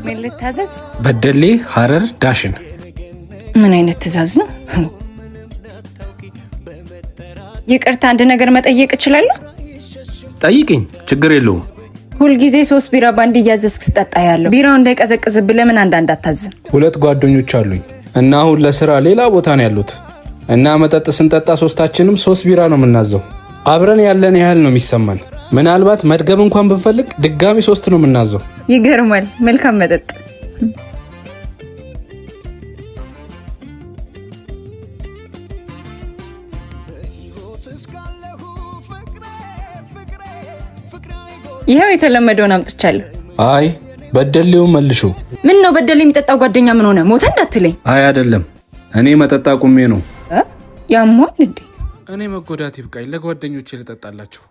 ምን ልታዘዝ? በደሌ ሐረር ዳሽን። ምን አይነት ትዕዛዝ ነው? ይቅርታ አንድ ነገር መጠየቅ እችላለሁ? ጠይቅኝ፣ ችግር የለውም። ሁልጊዜ 3 ቢራ ባንድ እያዘዝክ ስጠጣ ያለው ቢራው እንዳይቀዘቅዝብህ ለምን አንዳንድ አታዝም? 2 ጓደኞች አሉኝ እና አሁን ለስራ ሌላ ቦታ ነው ያሉት እና መጠጥ ስንጠጣ 3ታችንም 3 ቢራ ነው የምናዘው። አብረን ያለን ያህል ነው የሚሰማን። ምናልባት መድገም እንኳን ብንፈልግ ድጋሚ 3 ነው የምናዘው። ይገርማል። መልካም መጠጥ። ይሄው የተለመደውን አምጥቻለሁ። አይ በደሌው መልሹ። ምን ነው በደሌ የሚጠጣው ጓደኛ ምን ሆነ? ሞተ እንዳትለኝ። አይ አይደለም፣ እኔ መጠጣ ቁሜ ነው። ያሟል እንዴ? እኔ መጎዳት ይብቃኝ፣ ለጓደኞቼ ልጠጣላችሁ።